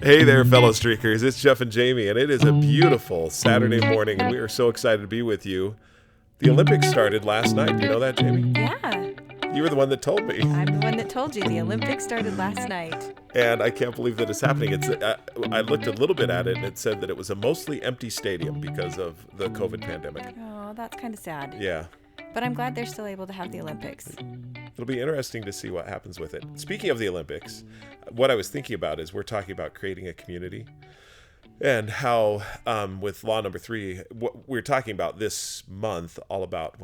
Hey there, fellow streakers. It's Jeff and Jamie, and it is a beautiful Saturday morning, and we are so excited to be with you. The Olympics started last night. Do you know that, Jamie? Yeah, You were the one that told me, I'm the one that told you the Olympics started last night. and I can't believe that it's happening. I looked a little bit at it, and it said that it was a mostly empty stadium because of the COVID pandemic. Oh, that's kind of sad. Yeah, But I'm glad they're still able to have the Olympics. it'll be interesting to see what happens with it. Speaking of the Olympics, what I was thinking about is we're talking about creating a community. And how, with law number 3, what we're talking about this month, all about,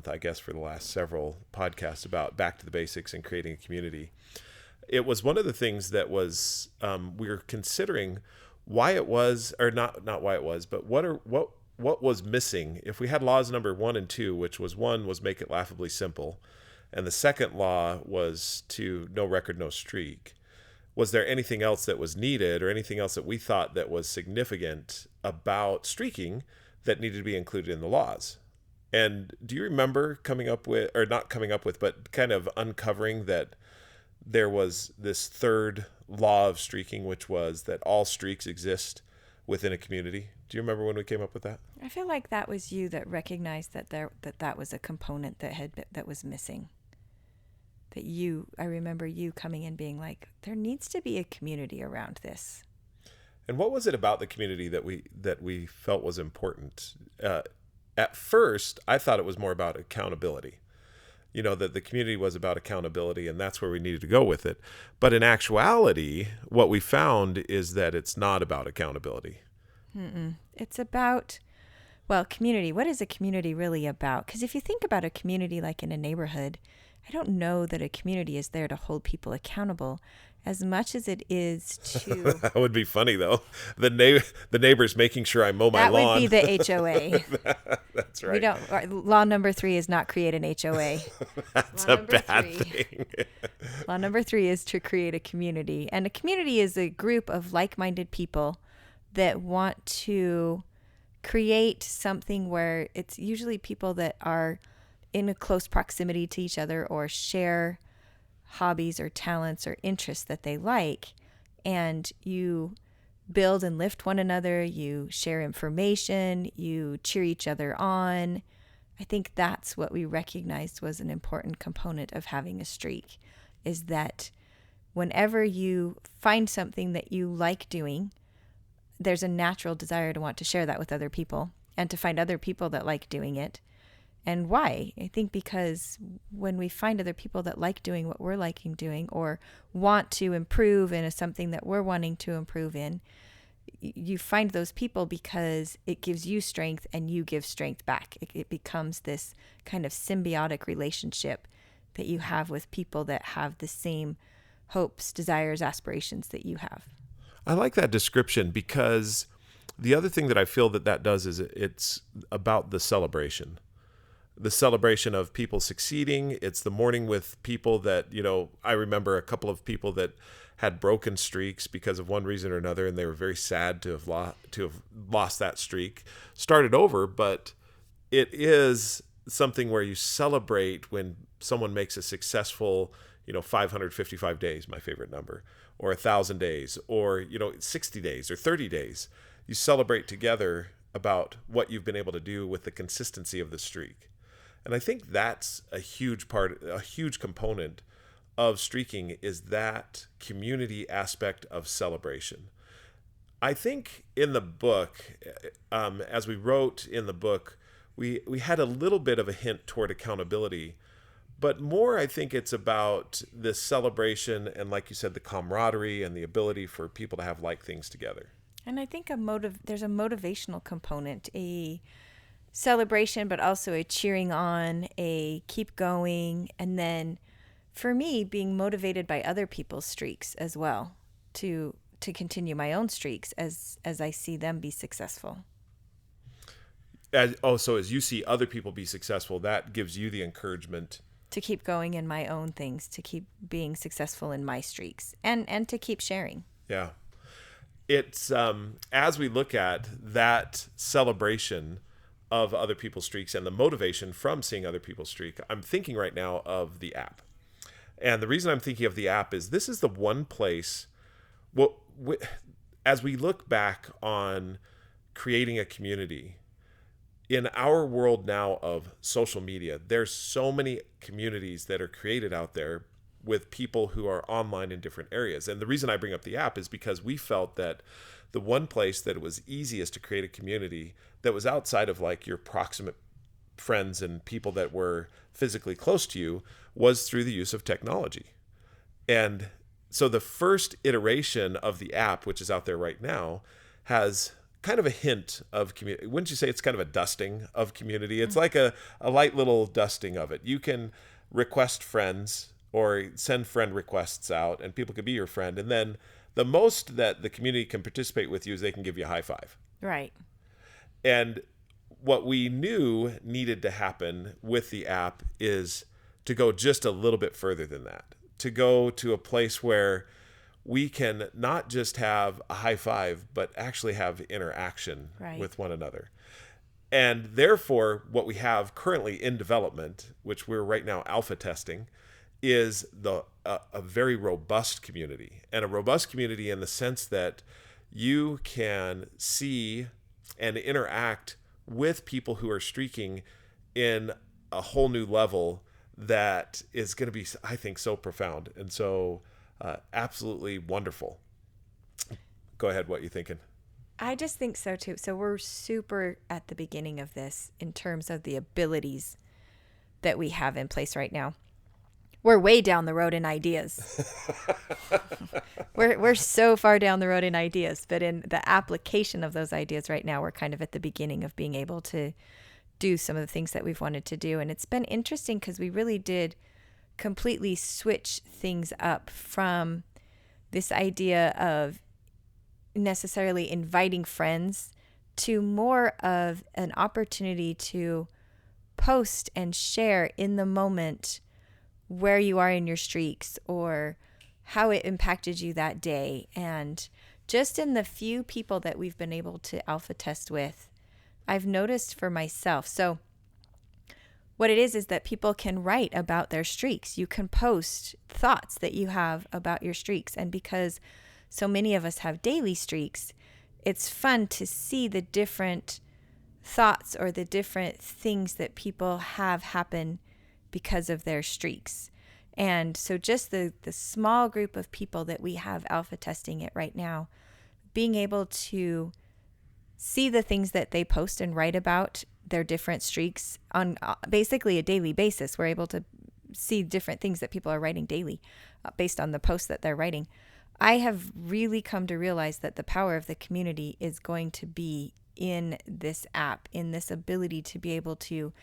I guess for the last several podcasts about back to the basics and creating a community. It was one of the things that was, we were considering why it was, or not why it was, but what was missing. If we had laws number 1 and 2, which was 1 was make it laughably simple, and the second law was to no record, no streak. Was there anything else that was needed or anything else that we thought that was significant about streaking that needed to be included in the laws? And do you remember coming up with, or not coming up with, but kind of uncovering that there was this third law of streaking, which was that all streaks exist within a community? Do you remember when we came up with that? I feel like that was you that recognized that was a component that was missing. I remember you coming in being like, there needs to be a community around this. And what was it about the community that we felt was important? At first, I thought it was more about accountability. That the community was about accountability, and that's where we needed to go with it. But in actuality, what we found is that it's not about accountability. It's about, community. What is a community really about? Because if you think about a community like in a neighborhood, I don't know that a community is there to hold people accountable as much as it is to... That would be funny, though. The neighbors making sure I mow my lawn. That would be the HOA. That's right. Law number 3 is not create an HOA. That's a bad thing. Law number 3 is to create a community. And a community is a group of like-minded people that want to create something where it's usually people that are in a close proximity to each other or share hobbies or talents or interests that they like. And you build and lift one another, you share information, you cheer each other on. I think that's what we recognized was an important component of having a streak, is that whenever you find something that you like doing, there's a natural desire to want to share that with other people and to find other people that like doing it. And why? I think because when we find other people that like doing what we're liking doing or want to improve in something that we're wanting to improve in, you find those people because it gives you strength and you give strength back. It becomes this kind of symbiotic relationship that you have with people that have the same hopes, desires, aspirations that you have. I like that description because the other thing that I feel that does is it's about the celebration. The celebration of people succeeding. It's the morning with people that, I remember a couple of people that had broken streaks because of one reason or another, and they were very sad to have lost that streak. Started over, but it is something where you celebrate when someone makes a successful, 555 days, my favorite number, or 1,000 days, or, 60 days or 30 days. You celebrate together about what you've been able to do with the consistency of the streak. And I think that's a huge component of streaking, is that community aspect of celebration. I think in the book, as we wrote in the book, we had a little bit of a hint toward accountability, but more I think it's about this celebration and, like you said, the camaraderie and the ability for people to have like things together. And I think there's a motivational component, a celebration, but also a cheering on, a keep going, and then for me, being motivated by other people's streaks as well to continue my own streaks as I see them be successful. So as you see other people be successful, that gives you the encouragement to keep going in my own things, to keep being successful in my streaks, and to keep sharing. Yeah. It's as we look at that celebration of other people's streaks and the motivation from seeing other people's streak, I'm thinking right now of the app. And the reason I'm thinking of the app is this is the one place, as we look back on creating a community, in our world now of social media, there's so many communities that are created out there with people who are online in different areas. And the reason I bring up the app is because we felt that the one place that it was easiest to create a community that was outside of like your proximate friends and people that were physically close to you was through the use of technology. And so the first iteration of the app, which is out there right now, has kind of a hint of community. Wouldn't you say it's kind of a dusting of community? It's like a light little dusting of it. You can request friends or send friend requests out, and people could be your friend. And then the most that the community can participate with you is they can give you a high five. Right. And what we knew needed to happen with the app is to go just a little bit further than that, to go to a place where we can not just have a high five, but actually have interaction with one another. And therefore, what we have currently in development, which we're right now alpha testing, is a very robust community. And a robust community in the sense that you can see and interact with people who are streaking in a whole new level that is going to be, I think, so profound and so absolutely wonderful. Go ahead. What are you thinking? I just think so too. So we're super at the beginning of this in terms of the abilities that we have in place right now. We're way down the road in ideas. We're so far down the road in ideas, but in the application of those ideas right now, we're kind of at the beginning of being able to do some of the things that we've wanted to do. And it's been interesting because we really did completely switch things up from this idea of necessarily inviting friends to more of an opportunity to post and share in the moment where you are in your streaks or how it impacted you that day. And just in the few people that we've been able to alpha test with, I've noticed for myself. So what it is that people can write about their streaks. You can post thoughts that you have about your streaks. And because so many of us have daily streaks, it's fun to see the different thoughts or the different things that people have happen because of their streaks. And so just the small group of people that we have alpha testing it right now, being able to see the things that they post and write about their different streaks on basically a daily basis. We're able to see different things that people are writing daily based on the posts that they're writing. I have really come to realize that the power of the community is going to be in this app, in this ability to be able to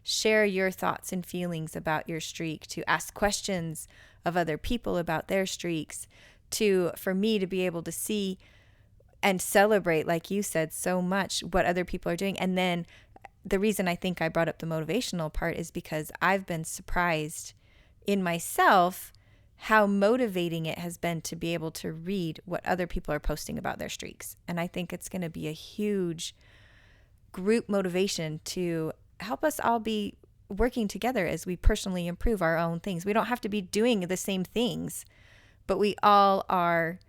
share your thoughts and feelings about your streak, to ask questions of other people about their streaks, for me to be able to see and celebrate, like you said, so much what other people are doing. And then the reason I think I brought up the motivational part is because I've been surprised in myself how motivating it has been to be able to read what other people are posting about their streaks. And I think it's going to be a huge group motivation to help us all be working together as we personally improve our own things. We don't have to be doing the same things, but we all are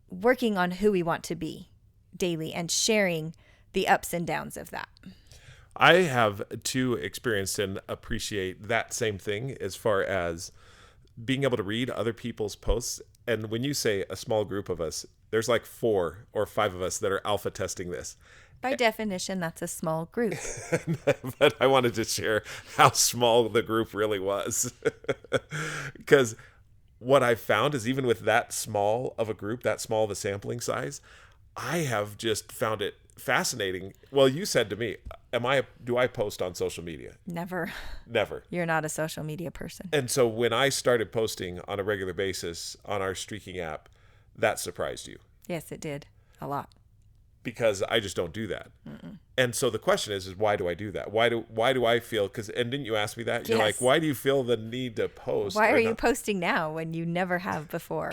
working on who we want to be daily and sharing the ups and downs of that. I have too experienced and appreciate that same thing as far as being able to read other people's posts. And when you say a small group of us, there's like 4 or 5 of us that are alpha testing this. By definition, that's a small group. But I wanted to share how small the group really was. Because what I found is even with that small of a group, that small of a sampling size, I have just found it fascinating. Well, you said to me, do I post on social media? Never. You're not a social media person. And so when I started posting on a regular basis on our streaking app, that surprised you. Yes, it did. A lot. Because I just don't do that. Mm-mm. And so the question is why do I do that? Why do I feel, and didn't you ask me that? You're like, why do you feel the need to post? Why are you posting now when you never have before?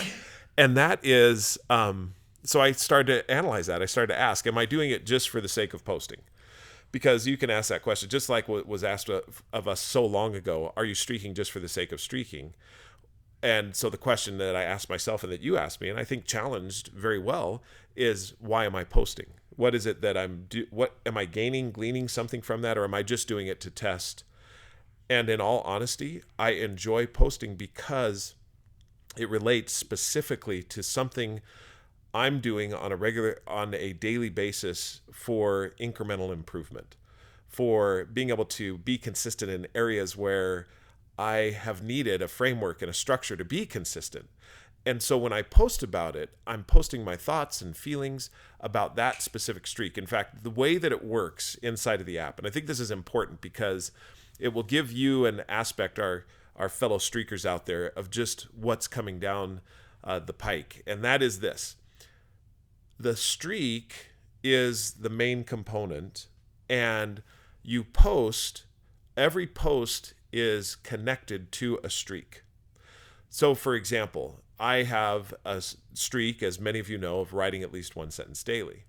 And that is, so I started to analyze that. I started to ask, am I doing it just for the sake of posting? Because you can ask that question, just like what was asked of us so long ago. Are you streaking just for the sake of streaking? And so the question that I asked myself and that you asked me, and I think challenged very well, is why am I posting? What is it that what am I gleaning something from that, or am I just doing it to test? And in all honesty, I enjoy posting because it relates specifically to something I'm doing on a daily basis for incremental improvement, for being able to be consistent in areas where I have needed a framework and a structure to be consistent. And so when I post about it, I'm posting my thoughts and feelings about that specific streak. In fact, the way that it works inside of the app, and I think this is important because it will give you an aspect, our fellow streakers out there, of just what's coming down the pike. And that is this. The streak is the main component, and every post is connected to a streak. So, for example, I have a streak, as many of you know, of writing at least one sentence daily.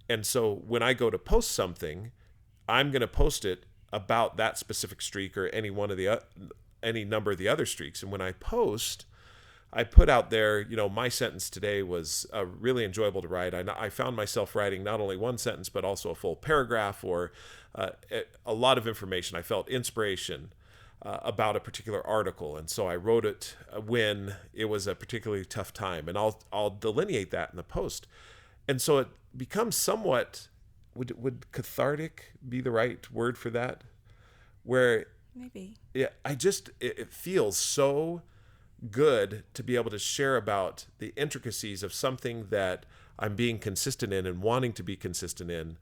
And so when I go to post something, I'm going to post it about that specific streak or any number of the other streaks. And when I post, I put out there, my sentence today was really enjoyable to write. I found myself writing not only one sentence, but also a full paragraph or a lot of information. I felt inspiration about a particular article. And so I wrote it when it was a particularly tough time. And I'll delineate that in the post. And so it becomes somewhat, would cathartic be the right word for that? Where Maybe. it feels so good to be able to share about the intricacies of something that I'm being consistent in and wanting to be consistent in,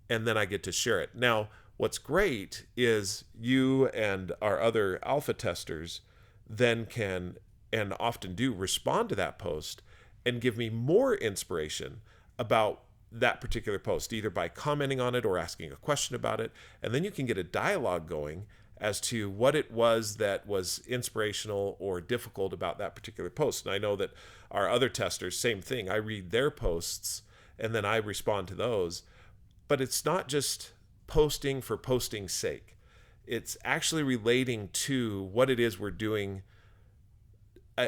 and then I get to share it. Now, what's great is you and our other alpha testers then can, and often do, respond to that post and give me more inspiration about that particular post, either by commenting on it or asking a question about it. And then you can get a dialogue going as to what it was that was inspirational or difficult about that particular post. And I know that our other testers, same thing. I read their posts and then I respond to those. But it's not just posting for posting's sake. It's actually relating to what it is we're doing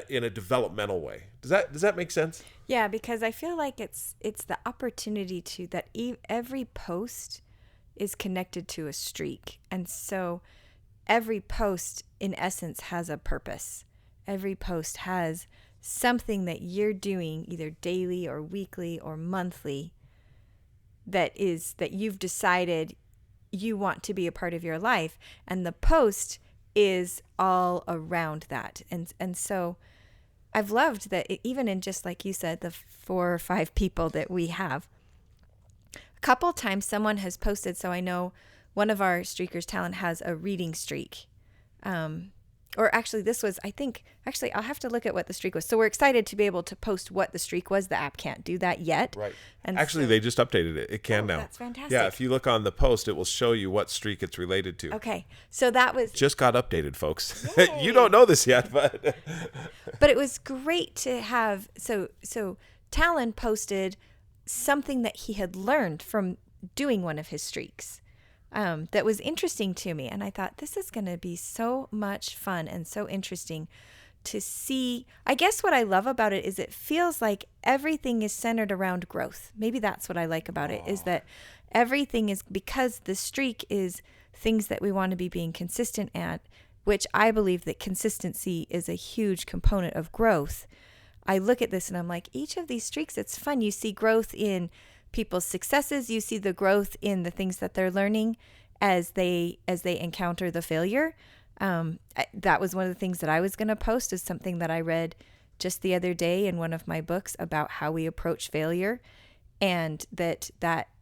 in a developmental way. Does that make sense? Yeah, because I feel like it's the opportunity that every post is connected to a streak. And so every post in essence has a purpose. Every post has something that you're doing either daily or weekly or monthly that you've decided you want to be a part of your life, and the post is all around that. And so I've loved that even in, just like you said, the 4 or 5 people that we have, a couple times someone has posted. So I know one of our streakers, Talon, has a reading streak. Or actually this was, I think, I'll have to look at what the streak was. So we're excited to be able to post what the streak was. The app can't do that yet. Right. And actually, they just updated it. It can now. That's fantastic. Yeah, if you look on the post, it will show you what streak it's related to. Okay. So that was... Just got updated, folks. You don't know this yet, but... But it was great to have... So Talon posted something that he had learned from doing one of his streaks. That was interesting to me. And I thought, this is going to be so much fun and so interesting to see. I guess what I love about it is it feels like everything is centered around growth. Maybe that's what I like about it, is that everything is, because the streak is things that we want to be being consistent at, which I believe that consistency is a huge component of growth. I look at this and I'm like, each of these streaks, it's fun. You see growth in people's successes. You see the growth in the things that they're learning as they encounter the failure. That was one of the things that I was going to post, is something that I read just the other day in one of my books about how we approach failure, and that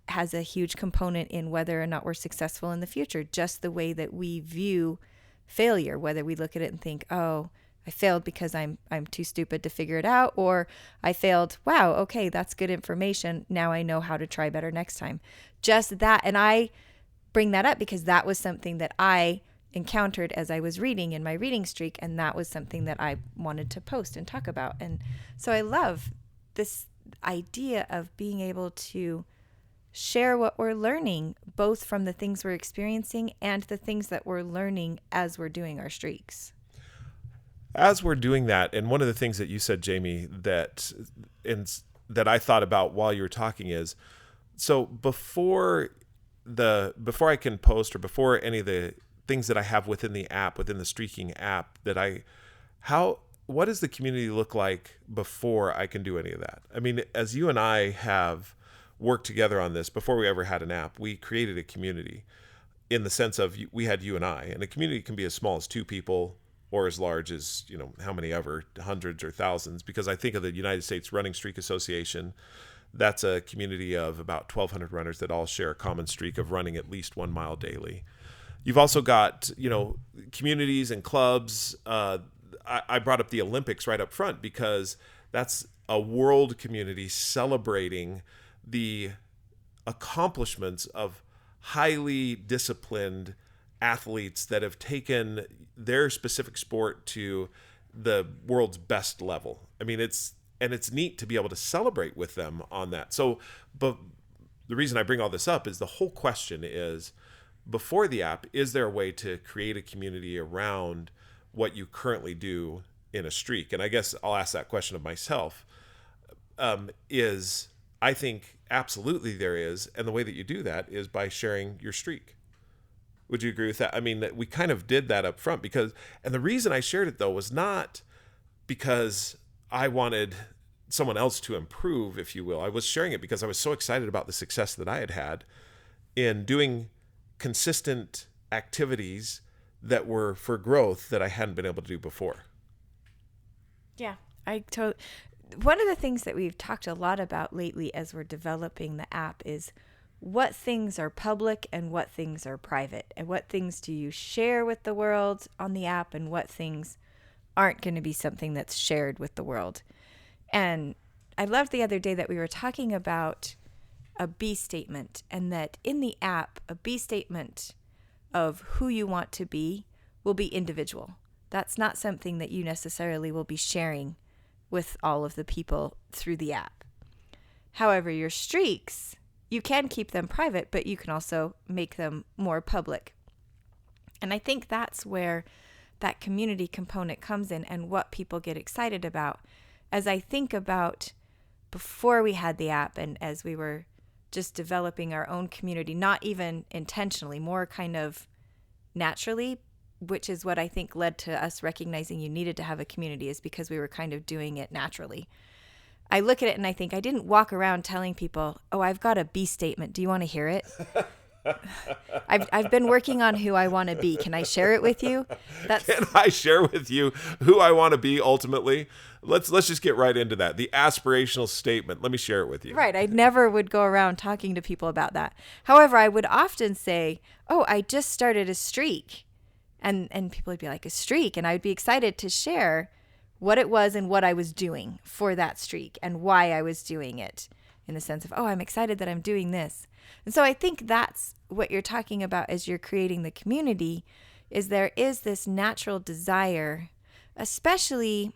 has a huge component in whether or not we're successful in the future. Just the way that we view failure, whether we look at it and think, oh, I failed because I'm too stupid to figure it out, or I failed, wow, okay, that's good information. Now I know how to try better next time. Just that. And I bring that up because that was something that I encountered as I was reading in my reading streak, and that was something that I wanted to post and talk about. And so I love this idea of being able to share what we're learning, both from the things we're experiencing and the things that we're learning as we're doing our streaks. As we're doing that, and one of the things that you said, Jamie, that I thought about while you were talking is, so before I can post, or before any of the things that I have within the app, within the streaking app, what does the community look like before I can do any of that? I mean, as you and I have worked together on this, before we ever had an app, we created a community in the sense of we had you and I, and a community can be as small as 2 people or as large as, how many ever, hundreds or thousands, because I think of the United States Running Streak Association. That's a community of about 1,200 runners that all share a common streak of running at least 1 mile daily. You've also got, communities and clubs. I brought up the Olympics right up front because that's a world community celebrating the accomplishments of highly disciplined athletes that have taken their specific sport to the world's best level. I mean, it's neat to be able to celebrate with them on that. So, but the reason I bring all this up is the whole question is, before the app, is there a way to create a community around what you currently do in a streak? And I guess I'll ask that question of myself. I think absolutely there is. And the way that you do that is by sharing your streak. Would you agree with that? I mean, we kind of did that up front and the reason I shared it though was not because I wanted someone else to improve, if you will. I was sharing it because I was so excited about the success that I had had in doing consistent activities that were for growth that I hadn't been able to do before. Yeah, one of the things that we've talked a lot about lately as we're developing the app is what things are public and what things are private, and what things do you share with the world on the app and what things aren't going to be something that's shared with the world. And I loved the other day that we were talking about a B statement, and that in the app, a B statement of who you want to be will be individual. That's not something that you necessarily will be sharing with all of the people through the app. However, your streaks, you can keep them private, but you can also make them more public. And I think that's where that community component comes in and what people get excited about. As I think about before we had the app and as we were just developing our own community, not even intentionally, more kind of naturally, which is what I think led to us recognizing you needed to have a community, is because we were kind of doing it naturally. I look at it and I think I didn't walk around telling people, oh, I've got a B statement. Do you want to hear it? I've been working on who I want to be. Can I share it with you? Can I share with you who I want to be ultimately? Let's just get right into that. The aspirational statement. Let me share it with you. Right. I never would go around talking to people about that. However, I would often say, oh, I just started a streak. And people would be like, a streak? And I would be excited to share what it was and what I was doing for that streak and why I was doing it, in the sense of, oh, I'm excited that I'm doing this. And so I think that's what you're talking about as you're creating the community, is there is this natural desire, especially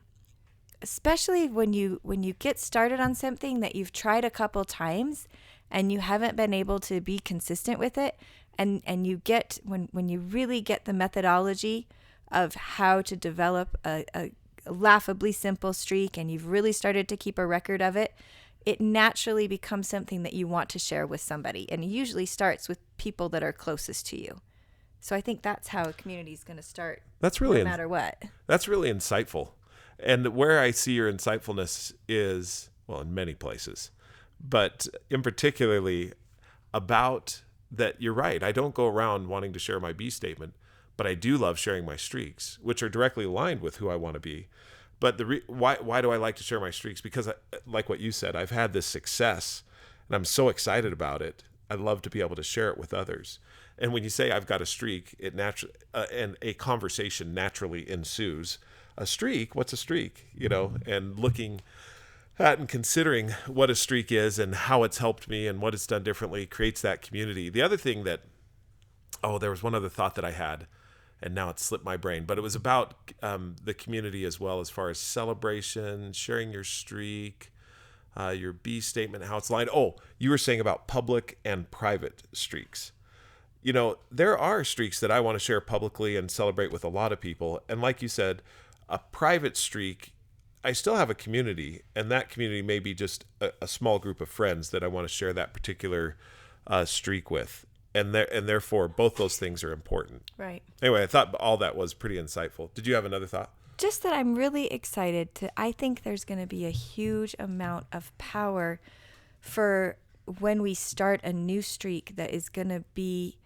when you get started on something that you've tried a couple times and you haven't been able to be consistent with it, and you get when you really get the methodology of how to develop a laughably simple streak, and you've really started to keep a record of it, it naturally becomes something that you want to share with somebody. And it usually starts with people that are closest to you. So I think that's how a community is going to start. That's really no matter what. That's really insightful. And where I see your insightfulness is, well, in many places, but in particularly about that, you're right. I don't go around wanting to share my B statement, but I do love sharing my streaks, which are directly aligned with who I want to be. But why do I like to share my streaks? Because like what you said, I've had this success and I'm so excited about it. I love to be able to share it with others. And when you say I've got a streak, it naturally and a conversation naturally ensues. A streak? What's a streak? And looking at and considering what a streak is and how it's helped me and what it's done differently creates that community. The other thing that, there was one other thought that I had, and now it slipped my brain, but it was about the community as well, as far as celebration, sharing your streak, your B statement, how it's lined. Oh, you were saying about public and private streaks. There are streaks that I want to share publicly and celebrate with a lot of people. And like you said, a private streak, I still have a community, and that community may be just a small group of friends that I want to share that particular streak with. And therefore, both those things are important. Right. Anyway, I thought all that was pretty insightful. Did you have another thought? Just that I'm really excited I think there's going to be a huge amount of power for when we start a new streak that is going to be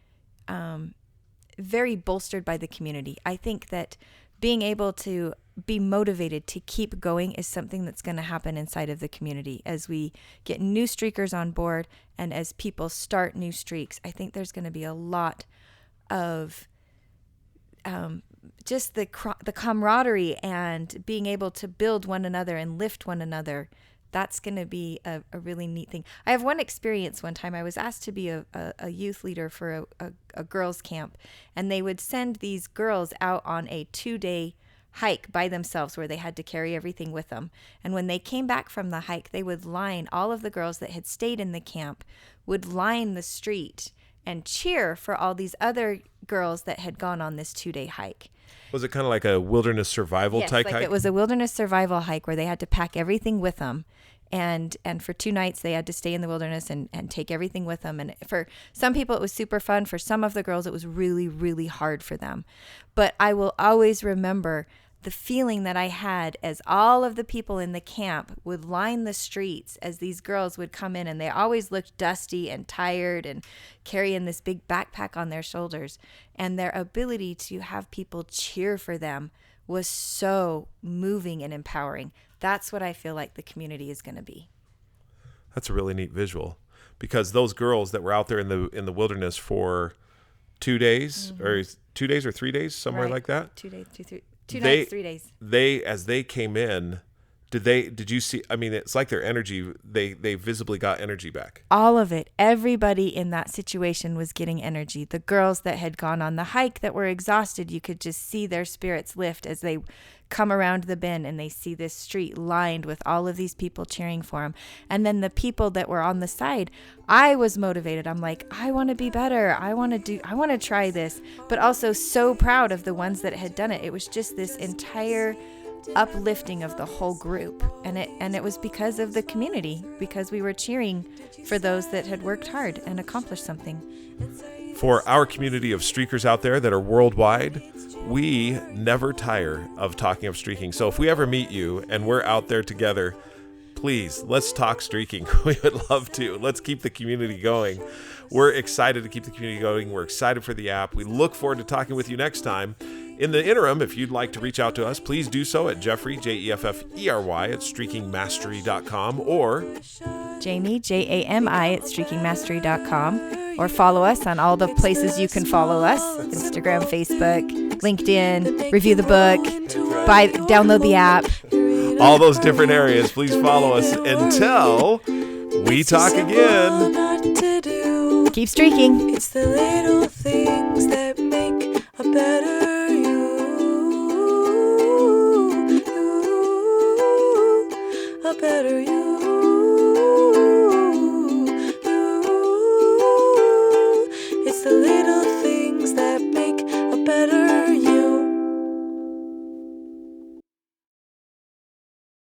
very bolstered by the community. I think that being able to be motivated to keep going is something that's going to happen inside of the community as we get new streakers on board and as people start new streaks. I think there's going to be a lot of just the camaraderie and being able to build one another and lift one another. That's going to be a really neat thing. I have one experience one time. I was asked to be a youth leader for a girls' camp, and they would send these girls out on a 2-day hike by themselves where they had to carry everything with them. And when they came back from the hike, they would line, all of the girls that had stayed in the camp would line the street and cheer for all these other girls that had gone on this 2-day hike. Was it kind of like a wilderness survival type hike? It was a wilderness survival hike where they had to pack everything with them. And for 2 nights, they had to stay in the wilderness and take everything with them. And for some people, it was super fun. For some of the girls, it was really, really hard for them. But I will always remember the feeling that I had as all of the people in the camp would line the streets as these girls would come in, and they always looked dusty and tired and carrying this big backpack on their shoulders. And their ability to have people cheer for them was so moving and empowering. That's what I feel like the community is going to be. That's a really neat visual, because those girls that were out there in the wilderness for 2 days, mm-hmm. or 2 days or 3 days, somewhere right. like that. 2 days, 2 nights, 3 days. They, as they came in, did you see, I mean, it's like their energy, they visibly got energy back. All of it. Everybody in that situation was getting energy. The girls that had gone on the hike that were exhausted, you could just see their spirits lift as they come around the bend and they see this street lined with all of these people cheering for them. And then the people that were on the side, I was motivated. I'm like, I want to be better. I want to try this, but also so proud of the ones that had done it. It was just this entire uplifting of the whole group, and it was because of the community, because we were cheering for those that had worked hard and accomplished something. For our community of streakers out there that are worldwide, we never tire of talking of streaking. So if we ever meet you and we're out there together, please, let's talk streaking. We would love to. Let's keep the community going. We're excited to keep the community going. We're excited for the app. We look forward to talking with you next time. In the interim, if you'd like to reach out to us, please do so at Jeffrey, Jefffery, at streakingmastery.com, or Jami, Jami, at streakingmastery.com, or follow us on all the places you can follow us: Instagram, Facebook, LinkedIn, review the book, download the app. All those different areas. Please follow us until we talk again. Keep streaking. It's the little